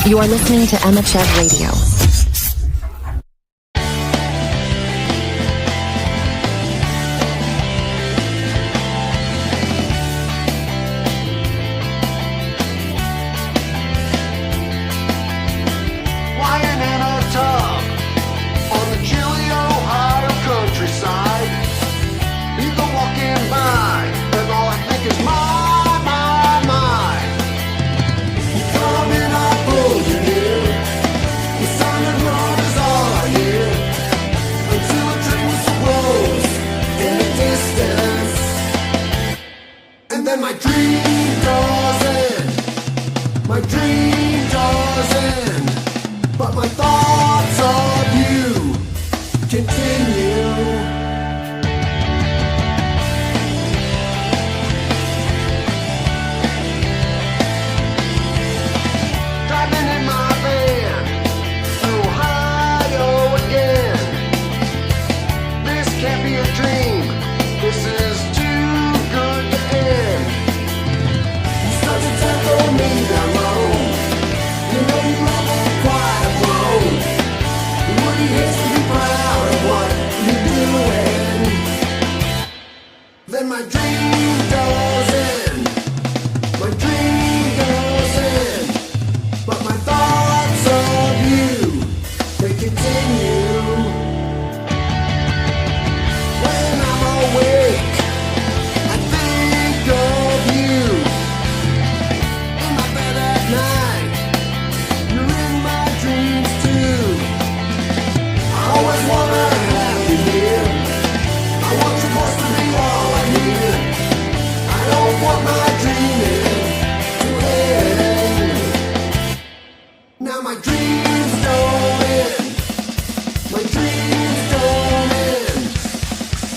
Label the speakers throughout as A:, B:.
A: You are listening to Emmachev Radio.
B: Lying in a tub on the chilly Ohio countryside. People walking by, and all I think is my. Coming up over here, the sound of love is all I hear. Until a train whistle blows in the distance, and then my dream draws in. My dream draws in. But my thoughts of you continue. Driving in my van through Ohio again. This can't be a dream. This is too good to end. You start to tempo me down low. You know you love me quite alone. What he hates to be proud of what you're doing. Then my dream goes in. My dream goes in. But my thoughts of you, they continue. When I'm awake, I think of you. In my bed at night, you're in my dreams too. I always wanna have you here. I want your voice to be all I hear. I don't want my dreaming to end. Now my dreams don't end. My dreams don't end.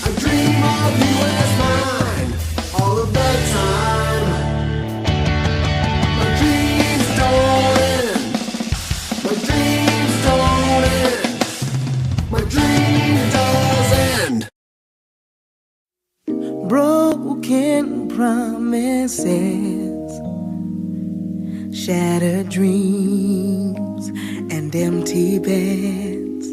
B: I dream of you as mine all of the time. My dreams don't end. My dreams don't end. My dream does end.
C: Broken promises, shattered dreams, and empty beds.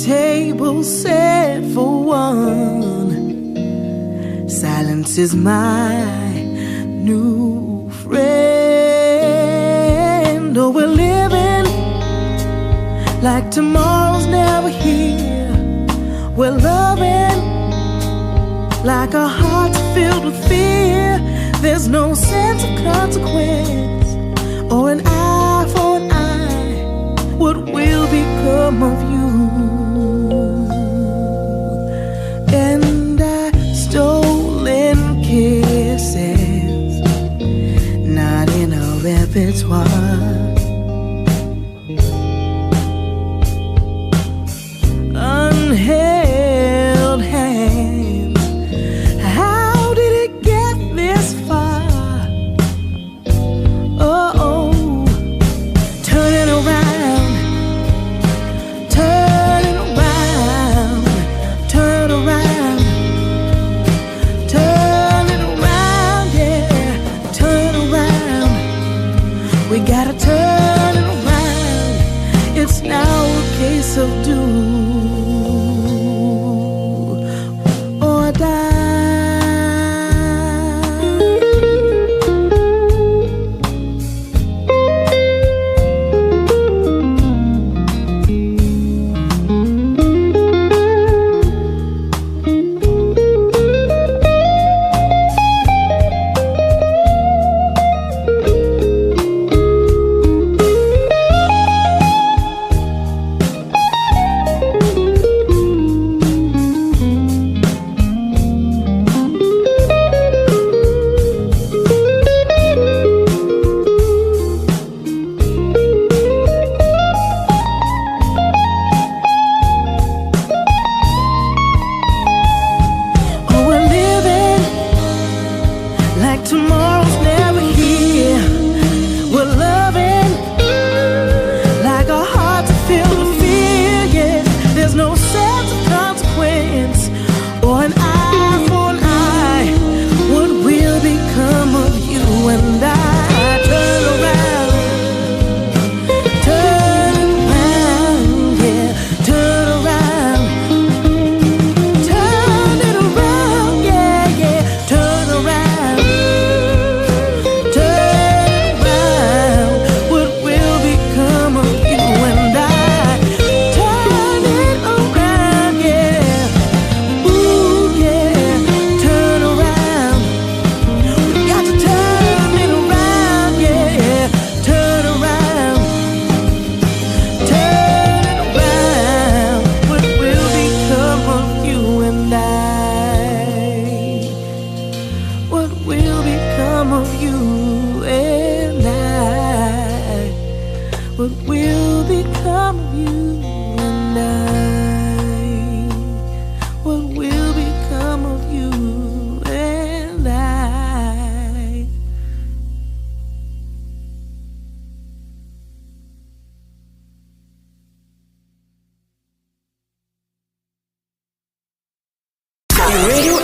C: Table set for one. Silence is my new friend. Oh, we're living like tomorrow's never here. We're loving like our hearts filled with fear. There's no sense of consequence or an eye for an eye. What will become of you? And stolen kisses, not in a repertoire. Unheld hands, how did it get this far? Oh, turning around, turning around, turn around, turning around, yeah, turn around. We gotta turn it around. It's now a case of do or die.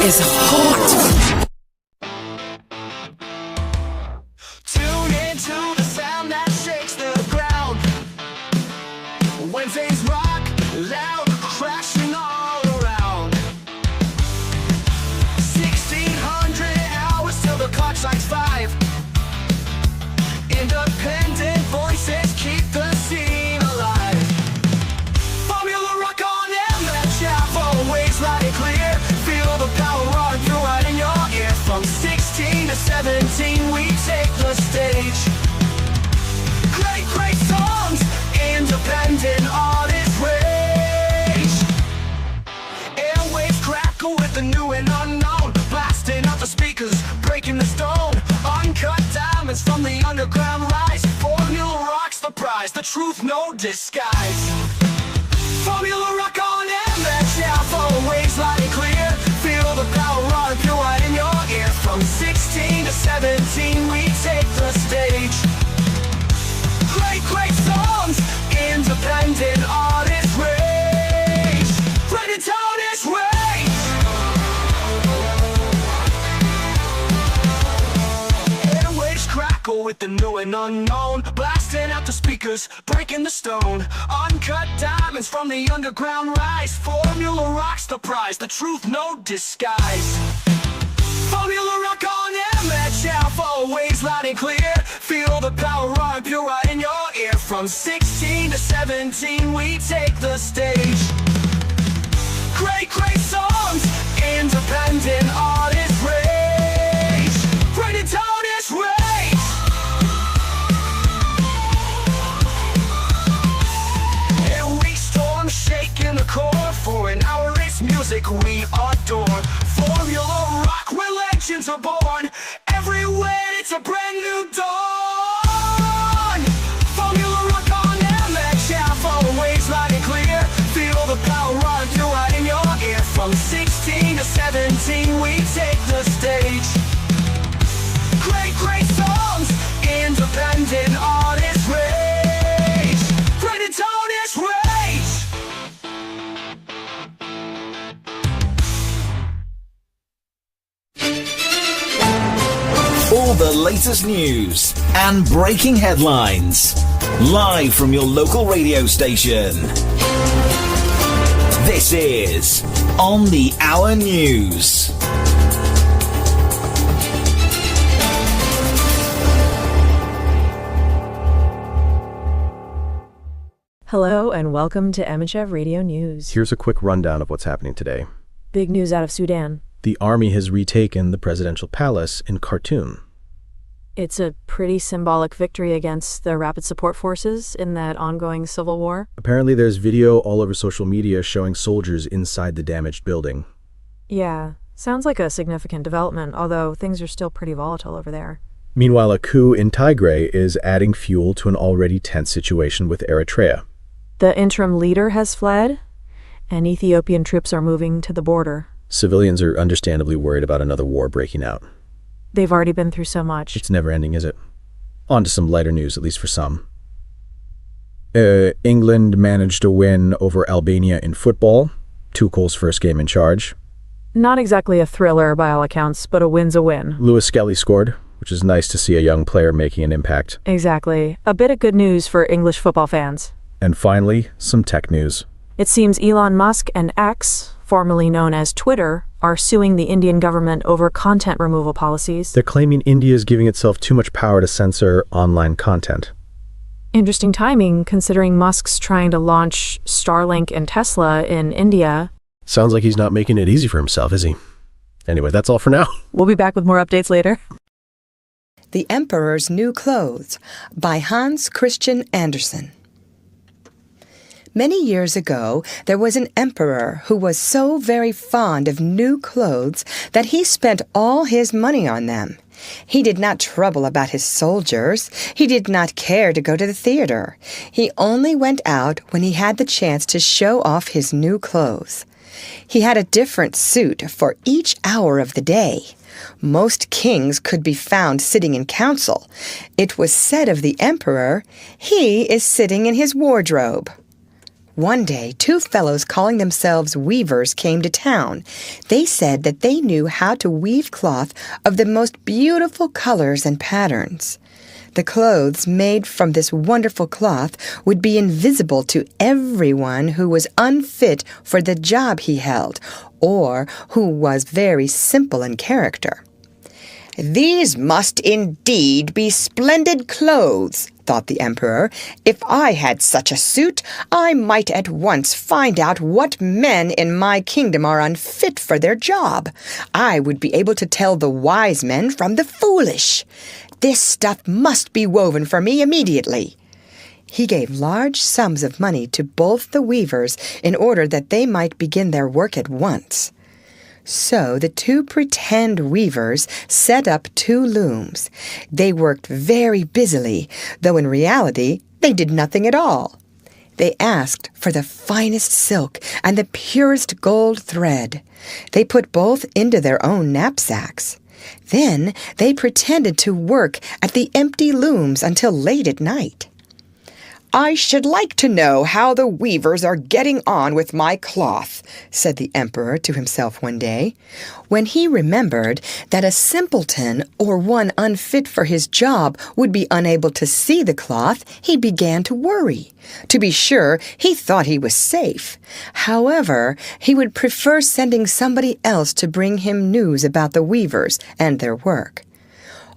D: is hot.
B: Tune into the sound that shakes the ground. Wednesdays rock, loud, crashing all around. 1600 hours till the clock strikes 5. Independent voices keep the scene alive. Formula Rock on Emmachev, always loud and clear. Feel the power run through right in your ear. From 16 to 17 we take the stage. Great, great songs, independent artist rage. Airwaves crackle with the new and unknown, blasting out the speakers, breaking the stone. Uncut diamonds from the underground rise. Formula Rock's the prize, the truth no disguise. Formula Rock on Emmachev, always loud and clear. Feel the power run through right in your ear. From 16 to 17 we take the stage. Great, great songs, independent artist rage. Ready to tell this rage. Airwaves crackle with the new and unknown, blasting out the speakers, breaking the stone. Uncut diamonds from the underground rise. Formula Rock's the prize, the truth no disguise. Formula Rock on Emmachev, always loud and clear. Feel the power run pure right in your ear. From 16 to 17 we take the stage. Great, great songs, independent artist rage. Ready to tell this rage. And we storm shaking the core. For an hour it's music we adore. Formula Rock, where legends are born. Everywhere it's a brand new dawn. Formula Rock on Emmachev, always loud and clear. Feel the power run through right in your ear. From 16 to 17 we take the stage. Great, great songs, independent artist rage. Ready to tell this rage.
E: All the latest news and breaking headlines, live from your local radio station. This is On the Hour News.
F: Hello and welcome to Emmachev Radio News.
G: Here's a quick rundown of what's happening today.
F: Big news out of Sudan.
G: The army has retaken the presidential palace in Khartoum.
F: It's a pretty symbolic victory against the Rapid Support Forces in that ongoing civil war.
G: Apparently there's video all over social media showing soldiers inside the damaged building.
F: Yeah, sounds like a significant development, although things are still pretty volatile over there.
G: Meanwhile, a coup in Tigray is adding fuel to an already tense situation with Eritrea.
F: The interim leader has fled, and Ethiopian troops are moving to the border.
G: Civilians are understandably worried about another war breaking out.
F: They've already been through so much.
G: It's never ending, is it? On to some lighter news, at least for some. England managed to win over Albania in football. Tuchel's first game in charge.
F: Not exactly a thriller by all accounts, but a win's a win.
G: Lewis Skelly scored, which is nice to see a young player making an impact.
F: Exactly. A bit of good news for English football fans.
G: And finally, some tech news.
F: It seems Elon Musk and X, formerly known as Twitter, are suing the Indian government over content removal policies.
G: They're claiming India is giving itself too much power to censor online content.
F: Interesting timing, considering Musk's trying to launch Starlink and Tesla in India.
G: Sounds like he's not making it easy for himself, is he? Anyway, that's all for now.
F: We'll be back with more updates later.
D: The Emperor's New Clothes by Hans Christian Andersen. Many years ago, there was an emperor who was so very fond of new clothes that he spent all his money on them. He did not trouble about his soldiers. He did not care to go to the theater. He only went out when he had the chance to show off his new clothes. He had a different suit for each hour of the day. Most kings could be found sitting in council. It was said of the emperor, "He is sitting in his wardrobe." One day, two fellows calling themselves weavers came to town. They said that they knew how to weave cloth of the most beautiful colors and patterns. The clothes made from this wonderful cloth would be invisible to everyone who was unfit for the job he held, or who was very simple in character. "These must indeed be splendid clothes," thought the emperor. "If I had such a suit, I might at once find out what men in my kingdom are unfit for their job. I would be able to tell the wise men from the foolish. This stuff must be woven for me immediately." He gave large sums of money to both the weavers in order that they might begin their work at once. So the two pretend weavers set up two looms. They worked very busily, though in reality they did nothing at all. They asked for the finest silk and the purest gold thread. They put both into their own knapsacks. Then they pretended to work at the empty looms until late at night. "I should like to know how the weavers are getting on with my cloth," said the emperor to himself one day. When he remembered that a simpleton or one unfit for his job would be unable to see the cloth, he began to worry. To be sure, he thought he was safe. However, he would prefer sending somebody else to bring him news about the weavers and their work.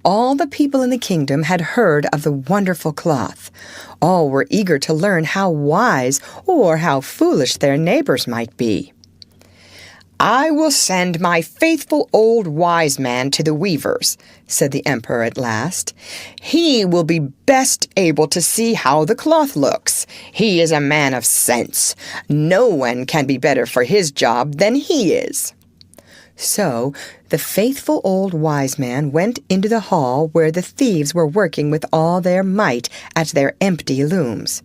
D: All the people in the kingdom had heard of the wonderful cloth. All were eager to learn how wise or how foolish their neighbors might be. "I will send my faithful old wise man to the weavers," said the emperor at last. "He will be best able to see how the cloth looks. He is a man of sense. No one can be better for his job than he is." So the faithful old wise man went into the hall where the thieves were working with all their might at their empty looms.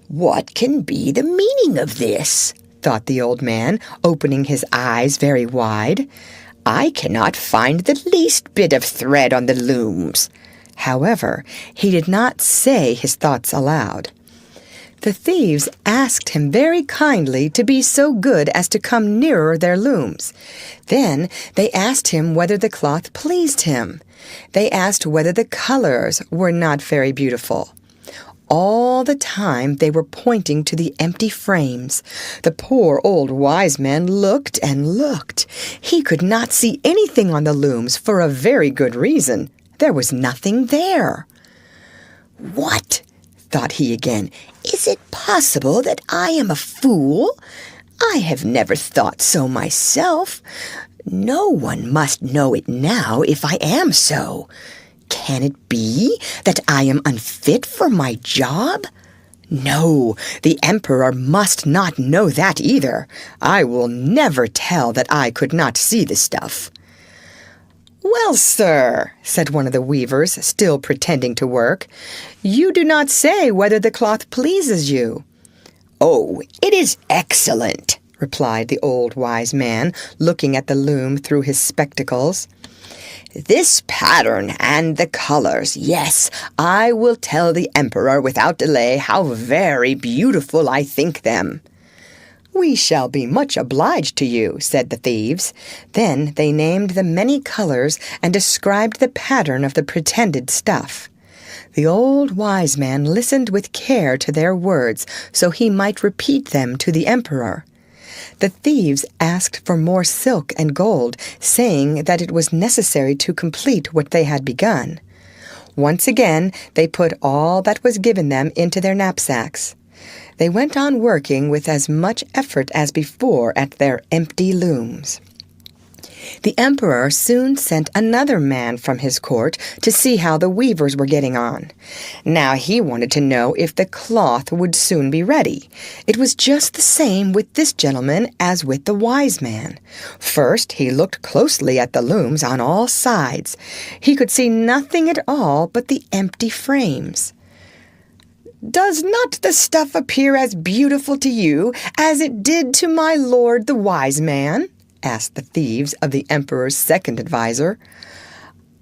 D: "What can be the meaning of this?" thought the old man, opening his eyes very wide. "I cannot find the least bit of thread on the looms." However, he did not say his thoughts aloud. The thieves asked him very kindly to be so good as to come nearer their looms. Then they asked him whether the cloth pleased him. They asked whether the colors were not very beautiful. All the time they were pointing to the empty frames. The poor old wise man looked and looked. He could not see anything on the looms for a very good reason. There was nothing there. "What?" thought he again. "Is it possible that I am a fool? I have never thought so myself. No one must know it now if I am so. Can it be that I am unfit for my job? No, the emperor must not know that either. I will never tell that I could not see the stuff." "Well, sir," said one of the weavers, still pretending to work, "you do not say whether the cloth pleases you." "Oh, it is excellent," replied the old wise man, looking at the loom through his spectacles. "This pattern and the colors, yes, I will tell the emperor without delay how very beautiful I think them." "We shall be much obliged to you," said the thieves. Then they named the many colors and described the pattern of the pretended stuff. The old wise man listened with care to their words so he might repeat them to the emperor. The thieves asked for more silk and gold, saying that it was necessary to complete what they had begun. Once again, they put all that was given them into their knapsacks. They went on working with as much effort as before at their empty looms. The emperor soon sent another man from his court to see how the weavers were getting on. Now he wanted to know if the cloth would soon be ready. It was just the same with this gentleman as with the wise man. First he looked closely at the looms on all sides. He could see nothing at all but the empty frames. "Does not the stuff appear as beautiful to you as it did to my lord the wise man?" asked the thieves of the emperor's second adviser.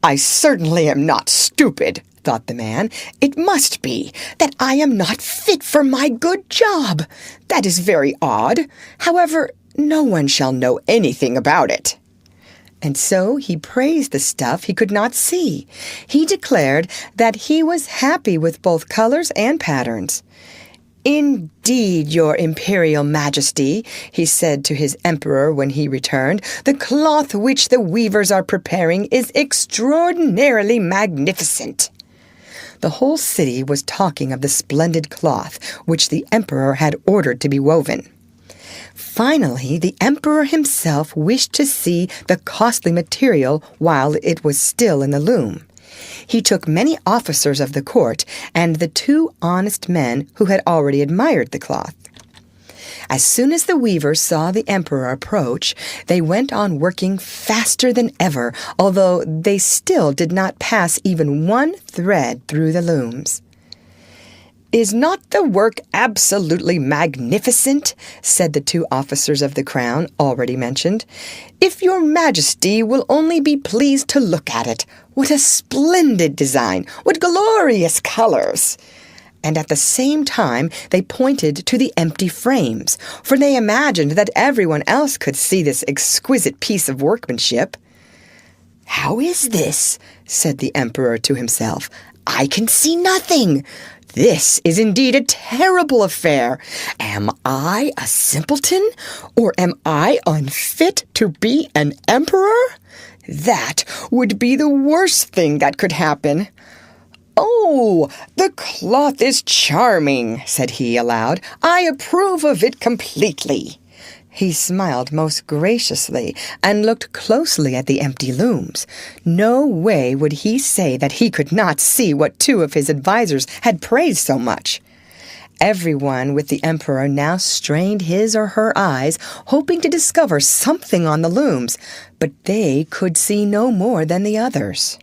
D: "I certainly am not stupid," thought the man. "It must be that I am not fit for my good job. That is very odd. However, no one shall know anything about it." And so he praised the stuff he could not see. He declared that he was happy with both colors and patterns. "Indeed, your Imperial Majesty," he said to his emperor when he returned, "the cloth which the weavers are preparing is extraordinarily magnificent." The whole city was talking of the splendid cloth which the emperor had ordered to be woven. Finally, the emperor himself wished to see the costly material while it was still in the loom. He took many officers of the court and the 2 honest men who had already admired the cloth. As soon as the weavers saw the emperor approach, they went on working faster than ever, although they still did not pass even one thread through the looms. "Is not the work absolutely magnificent?" said the 2 officers of the crown already mentioned. "If your majesty will only be pleased to look at it, what a splendid design! What glorious colors!" And at the same time they pointed to the empty frames, for they imagined that everyone else could see this exquisite piece of workmanship. "How is this?" said the emperor to himself. "I can see nothing. This is indeed a terrible affair. Am I a simpleton, or am I unfit to be an emperor? That would be the worst thing that could happen." "Oh, the cloth is charming," said he aloud. "I approve of it completely." He smiled most graciously and looked closely at the empty looms. No way would he say that he could not see what 2 of his advisers had praised so much. Everyone with the emperor now strained his or her eyes, hoping to discover something on the looms, but they could see no more than the others.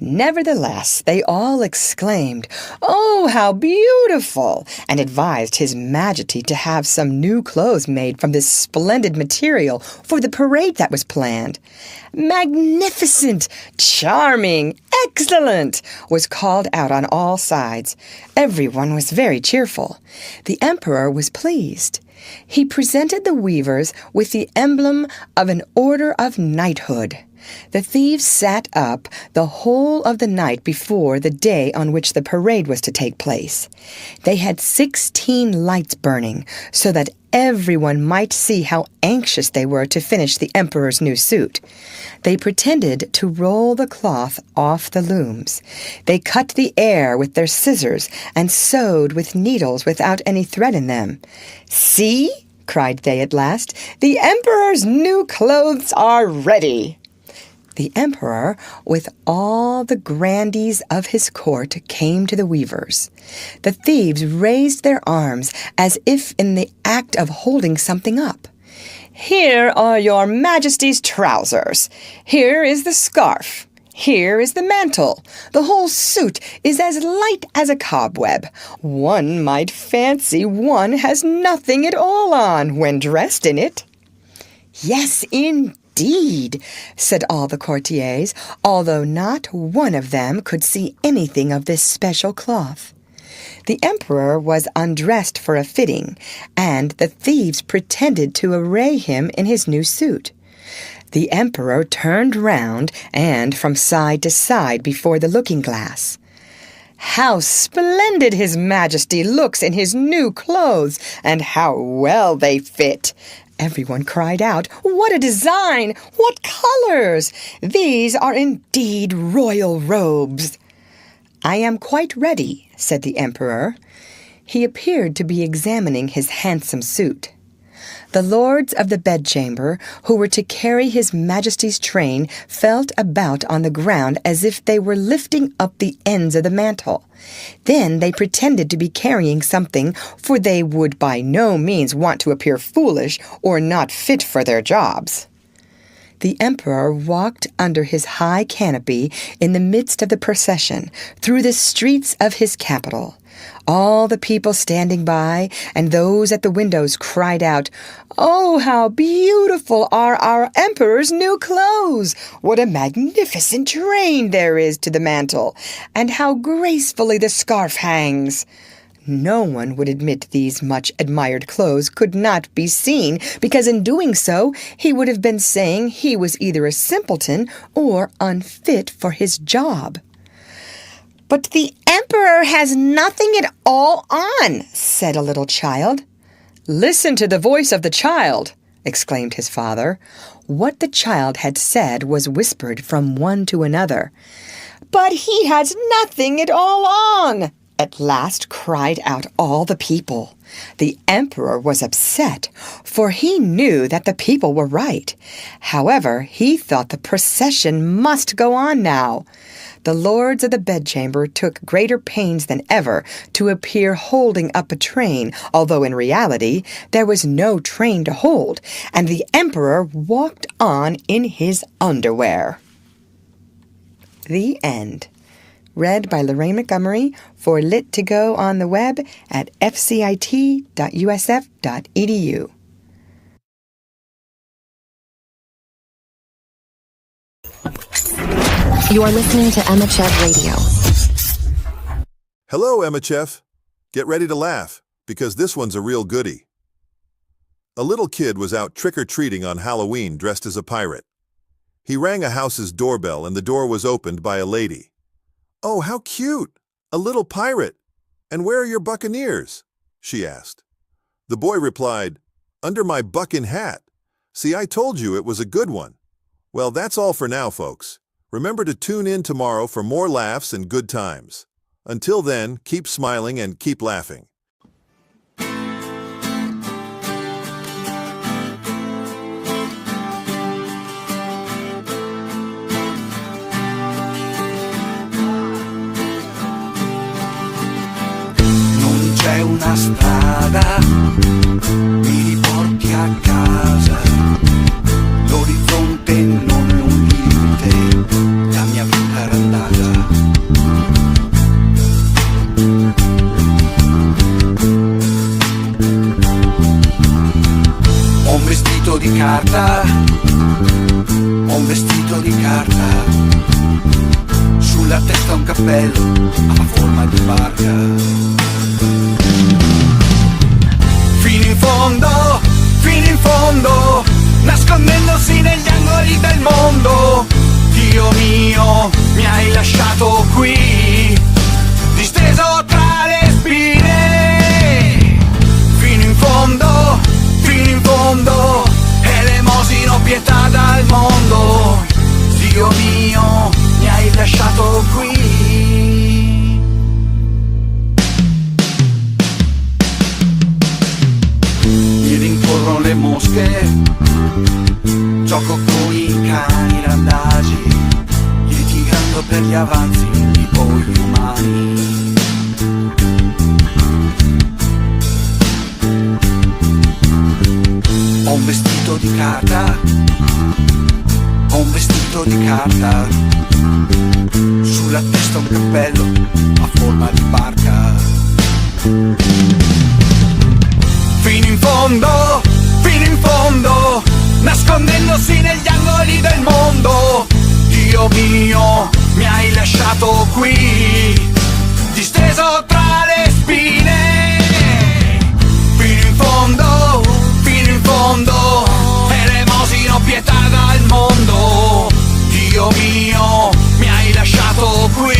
D: Nevertheless, they all exclaimed, "Oh, how beautiful!" and advised His Majesty to have some new clothes made from this splendid material for the parade that was planned. "Magnificent! Charming! Excellent!" was called out on all sides. Everyone was very cheerful. The emperor was pleased. He presented the weavers with the emblem of an order of knighthood. The thieves sat up the whole of the night before the day on which the parade was to take place. They had 16 lights burning, so that everyone might see how anxious they were to finish the emperor's new suit. They pretended to roll the cloth off the looms. They cut the air with their scissors and sewed with needles without any thread in them. "See," cried they at last, "the emperor's new clothes are ready." The emperor, with all the grandees of his court, came to the weavers. The thieves raised their arms as if in the act of holding something up. "Here are your majesty's trousers. Here is the scarf. Here is the mantle. The whole suit is as light as a cobweb. One might fancy one has nothing at all on when dressed in it." "Yes, indeed," said all the courtiers, although not one of them could see anything of this special cloth. The emperor was undressed for a fitting, and the thieves pretended to array him in his new suit. The emperor turned round and from side to side before the looking-glass. "How splendid His Majesty looks in his new clothes, and how well they fit!" Everyone cried out, "What a design! What colors! These are indeed royal robes!" "I am quite ready," said the emperor. He appeared to be examining his handsome suit. The lords of the bedchamber, who were to carry His Majesty's train, felt about on the ground as if they were lifting up the ends of the mantle. Then they pretended to be carrying something, for they would by no means want to appear foolish or not fit for their jobs. The emperor walked under his high canopy in the midst of the procession, through the streets of his capital. All the people standing by and those at the windows cried out, "Oh, how beautiful are our emperor's new clothes! What a magnificent train there is to the mantle, and how gracefully the scarf hangs!" No one would admit these much-admired clothes could not be seen, because in doing so he would have been saying he was either a simpleton or unfit for his job. "But the emperor has nothing at all on," said a little child. "Listen to the voice of the child," exclaimed his father. What the child had said was whispered from one to another. "But he has nothing at all on," at last cried out all the people. The emperor was upset, for he knew that the people were right. However, he thought the procession must go on now. The lords of the bedchamber took greater pains than ever to appear holding up a train, although in reality there was no train to hold, and the emperor walked on in his underwear. The end. Read by Lorraine Montgomery for Lit to Go on the web at fcit.usf.edu.
A: You are listening to Emmachev Radio.
H: Hello, Emmachev. Get ready to laugh, because this one's a real goodie. A little kid was out trick-or-treating on Halloween dressed as a pirate. He rang a house's doorbell and the door was opened by a lady. "Oh, how cute! A little pirate! And where are your buccaneers?" she asked. The boy replied, "Under my bucking hat. See, I told you it was a good one." Well, that's all for now, folks. Remember to tune in tomorrow for more laughs and good times. Until then, keep smiling and keep laughing.
B: Non c'è una strada, mi riporti a casa. L'orizzonte non è un limite, la mia vita era andata. Ho un vestito di carta, ho un vestito di carta. Sulla testa un cappello a forma di barca. Fino in fondo, nascondendosi negli angoli del mondo. Dio mio, mi hai lasciato qui, disteso tra le spine. Fino in fondo, elemosino pietà dal mondo. Dio mio, mi hai lasciato qui. Mi rincorrono le mosche, gioco con i cani randagi, litigando per gli avanzi di voi umani. Ho un vestito di carta, ho un vestito di carta. Sulla testa un cappello a forma di barca. Fino in fondo, nascondendosi negli angoli del mondo. Dio mio, mi hai lasciato qui, disteso tra le spine. Fino in fondo, elemosino pietà dal mondo. Dio mio, mi hai lasciato qui.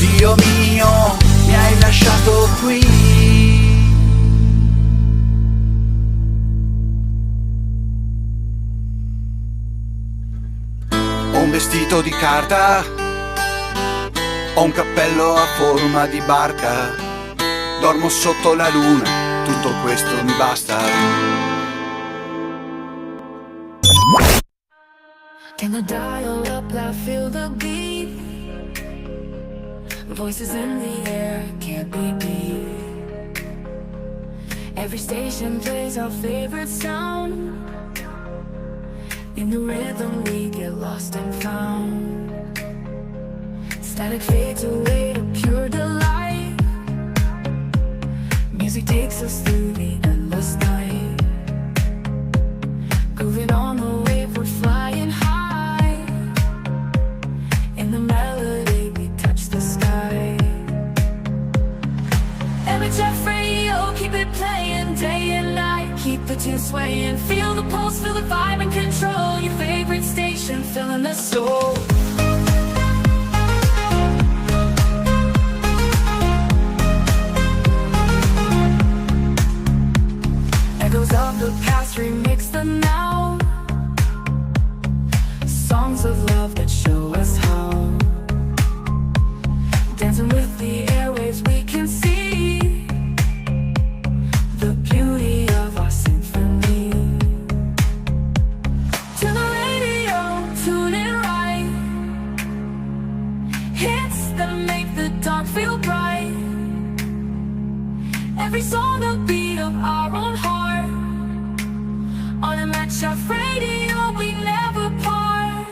I: Dio mio, mi hai lasciato qui. Ho un vestito di carta, ho un cappello a forma di barca, dormo sotto la luna, tutto questo mi basta.
J: Can I dial up, I feel the beat. Voices in the air, can't be beat. Every station plays our favorite sound. In the rhythm we get lost and found. Static fades away to pure delight. Music takes us through the endless night. Grooving on the wave, we're flying high. In the melody we touch the sky. Emmachev radio, keep it playing day and night. Keep the tune swaying, feel the pulse, feel the vibe and control. Your favorite station, filling the soul. Echoes of the past remix the now. Songs of love that show us how. Dancing with the airwaves we can see the beauty of our symphony. To the radio, tune in right. Hits that make the dark feel bright. Every song a beat of our own heart. On Emmachev radio we never part.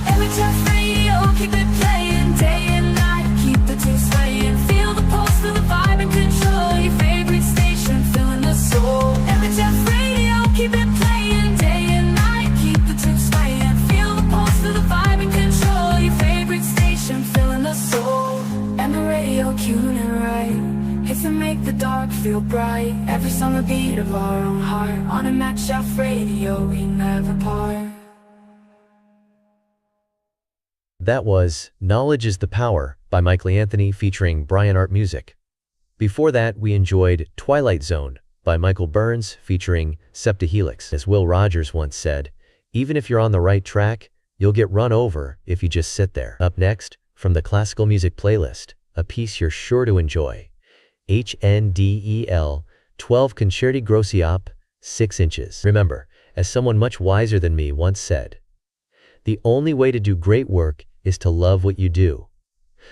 J: Emmachev radio, keep it playing day and night. Keep the tune swaying, feel the pulse, feel the vibe and control. Your favorite station, filling the soul. Emmachev radio, keep it playing day and night. Keep the tune swaying, feel the pulse, feel the vibe and control. Your favorite station, filling the soul. And the radio tuning right. Hits that make the dark feel bright. Every song a beat of our own heart. On Emmachev radio, we never part.
K: That was Knowledge is the Power by Michael Anthony featuring Brian Art Music. Before that, we enjoyed Twilight Zone by Michael Burns featuring Septahelix. As Will Rogers once said, even if you're on the right track, you'll get run over if you just sit there. Up next, from the classical music playlist, a piece you're sure to enjoy. HNDEL 12 Concerti Grossi Op. 6 inches. Remember, as someone much wiser than me once said, the only way to do great work is to love what you do.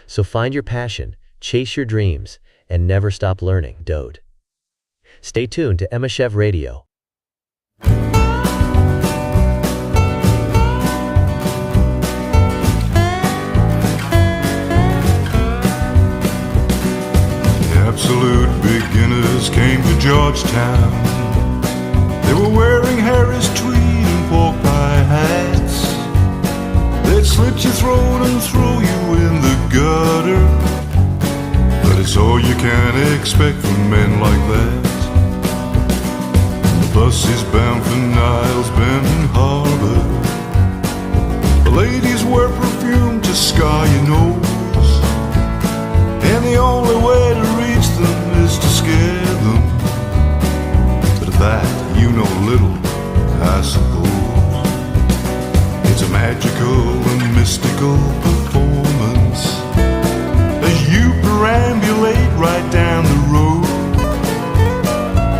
K: So find your passion, chase your dreams, and never stop learning. Dode. Stay tuned to Emmachev Radio.
L: Absolute beginners came to Georgetown. They were wearing Harris tweed and pork pie hats. They'd slit your throat and throw you in the gutter. But it's all you can expect from men like that. The bus is bound for Niles Bend Harbor. The ladies wear perfume to scar your nose, and the only way to reach them is to scare them. But of that you know little, I suppose. It's a magical and mystical performance as you perambulate right down the road,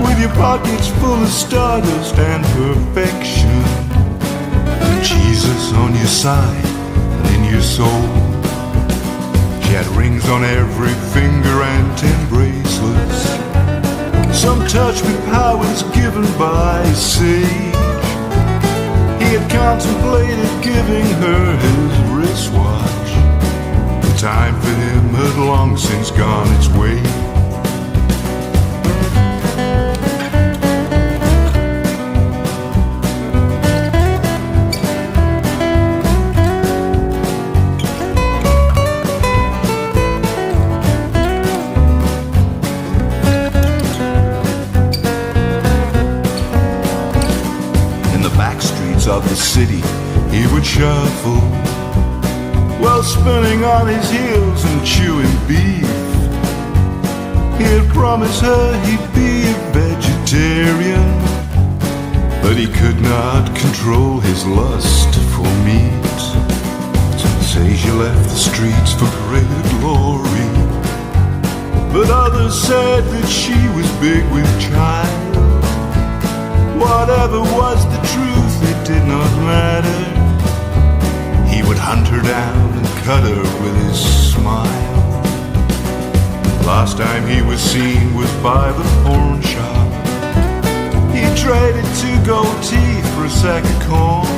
L: with your pockets full of stardust and perfection, and Jesus on your side and in your soul. She had rings on every finger and 10 bracelets, some touch with powers given by a sage. He had contemplated giving her his wristwatch. The time for him had long since gone its way. streets of the city he would shuffle, while spinning on his heels and chewing beef. He'd promise her he'd be a vegetarian, but he could not control his lust for meat. Since Asia left the streets for greater glory, but others said that she was big with child. Whatever was the truth, it did not matter. He would hunt her down and cut her with his smile. Last time he was seen was by the pawn shop. He traded 2 gold teeth for a sack of corn,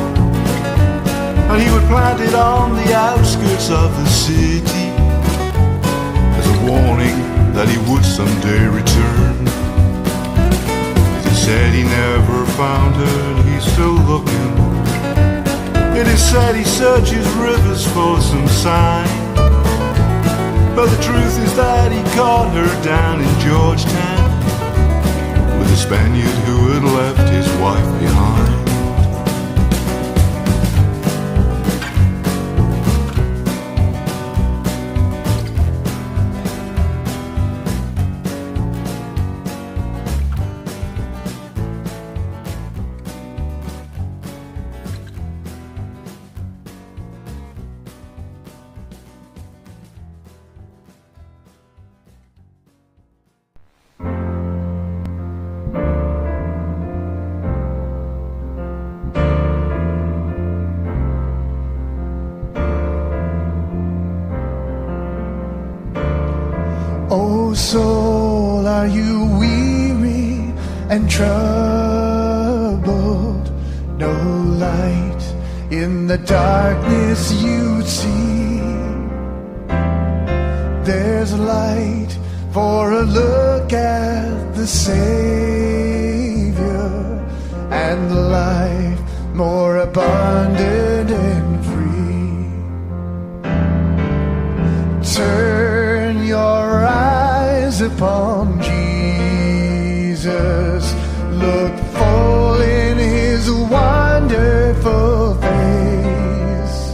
L: and he would plant it on the outskirts of the city as a warning that he would someday return. He said he never found her and he's still looking. It is said he searches rivers for some sign, but the truth is that he caught her down in Georgetown with a Spaniard who had left his wife behind.
B: Oh soul, are you weary and troubled? No light in the darkness you'd see. There's light for a look at the Savior, and life more abundant and free. Turn your eyes upon Jesus, look full in his wonderful face,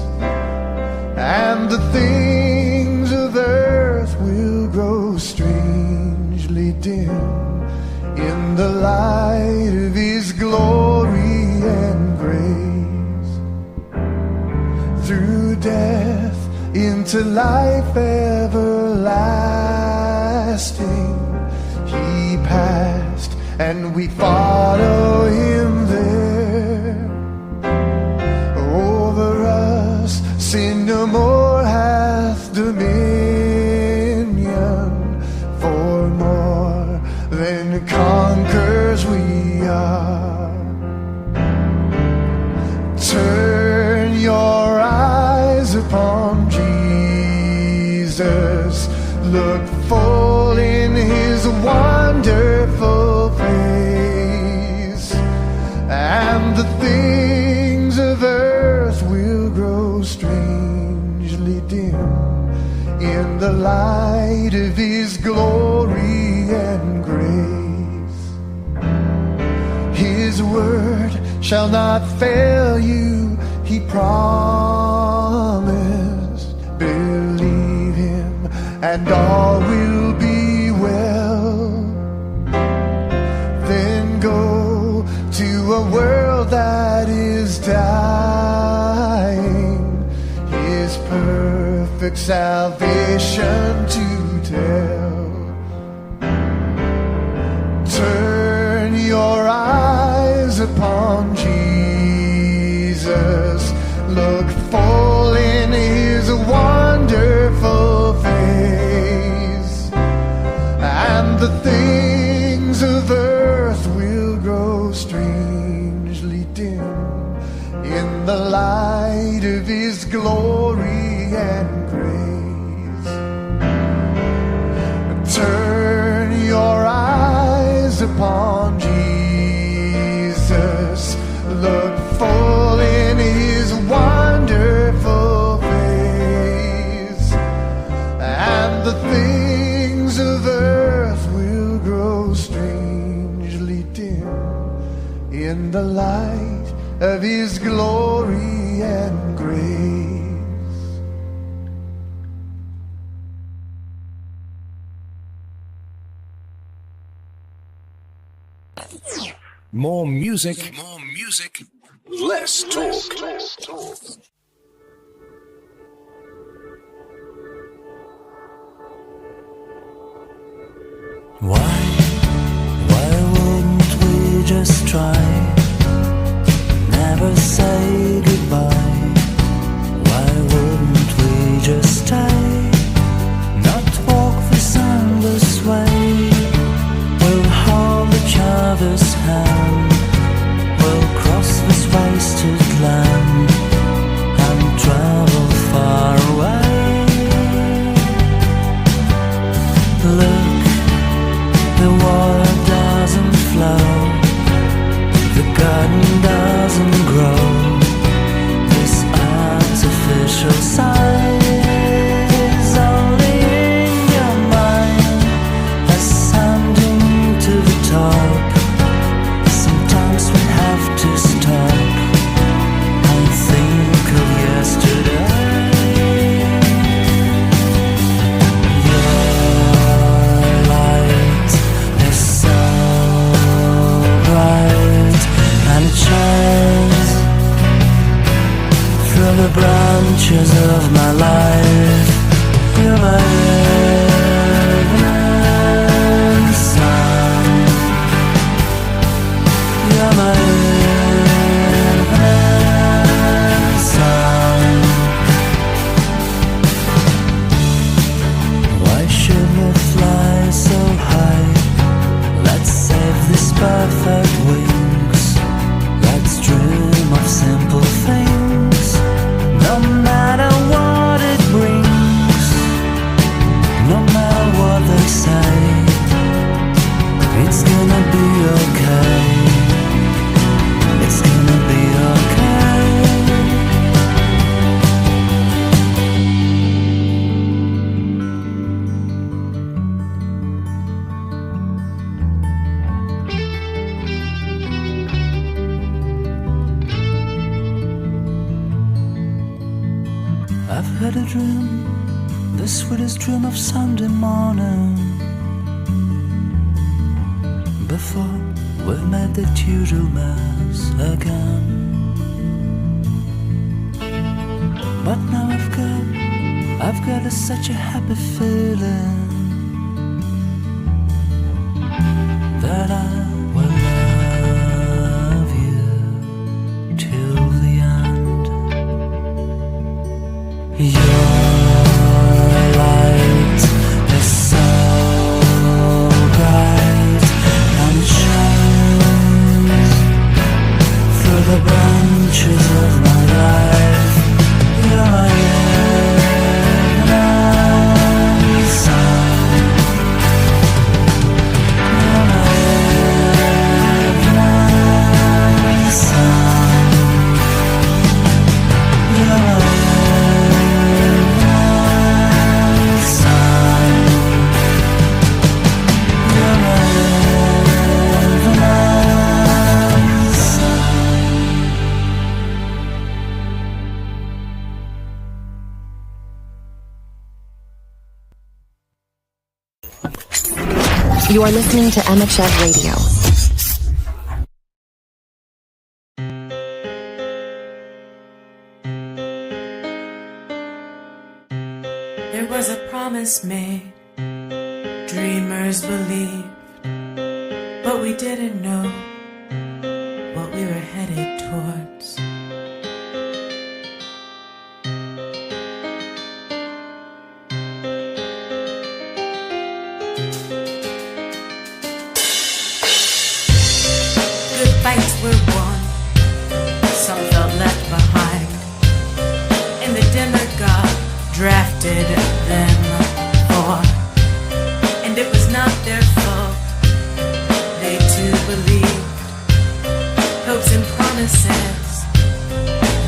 B: and the things of earth will grow strangely dim in the light of his glory and grace. Through death into life everlasting he passed, and we follow him there. Over us sin no more hath dominion, for more than conquerors we are. Turn your eyes upon Jesus, look full in his wonderful face, and the things of earth will grow strangely dim in the light of his glory and grace. His word shall not fail you, he promised. Believe him and all will be well. Then go to a world that is dying, his perfect salvation to tell. Turn your eyes upon Jesus, look full in his wonderful face, and the things of earth will grow strangely dim in the light of his glory and grace. Turn your eyes upon Jesus, look full in his wonderful face, and the things of earth will grow strangely dim in the light of His glory and grace.
E: More music, less talk.
M: Why wouldn't we just try? Never say goodbye. Why wouldn't we just stay? Not walk this endless way. We'll hold each other's hand. We'll cross this wasted land and travel far away. Look, the water doesn't flow, the garden doesn't grow. This artificial sun is only in your mind, ascending to the top. Sometimes we have to stop and think of yesterday. Through the branches of my life, you're my evening sun. You're my evening sun. Why should we fly so high? Let's save this perfect wings. Let's dream of simple things, no matter what it brings, no matter what they say. It's gonna be okay. It's gonna be okay. I've had a dream, the sweetest dream of Sunday morning. Before we've made that usual mess again. But now I've got such a happy feeling that I will love you till the end. Your light is so bright and shines through the branches of my life. You're my evening sun. You're my evening sun. You're my
A: You are listening to Emmachev Radio.
C: There was a promise made, dreamers believed, but we didn't know what we were headed towards. Good fights were won, some felt left behind, and the demagogue drafted them for, and it was not their fault. They too believed hopes and promises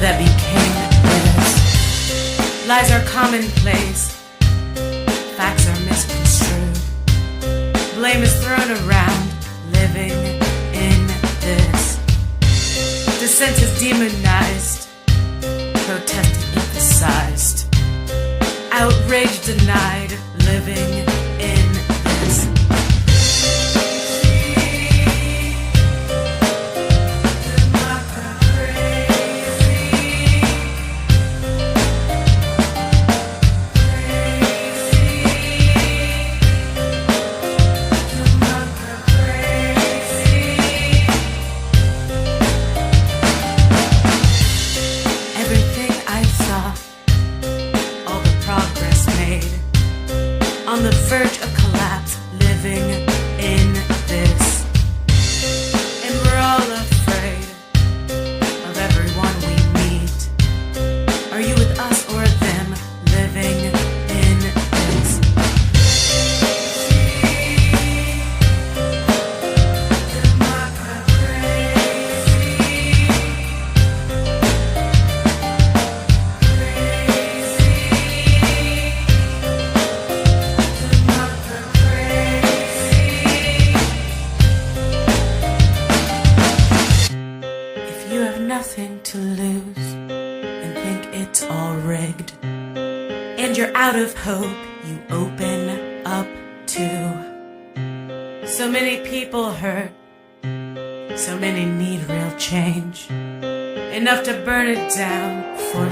C: that became this. Lies are commonplace, facts are misconstrued, blame is thrown around, living in this Dissent is demonized, protested emphasized, outrage denied, living in this. Everything I saw, all the progress made, on the verge of collapse, living in this. And we're all afraid of everyone we meet. Are you with us or them, living in this? If you have nothing to lose and think it's all rigged, and you're out of hope, you open up to. So many people hurt, so many need real change, enough to burn it down for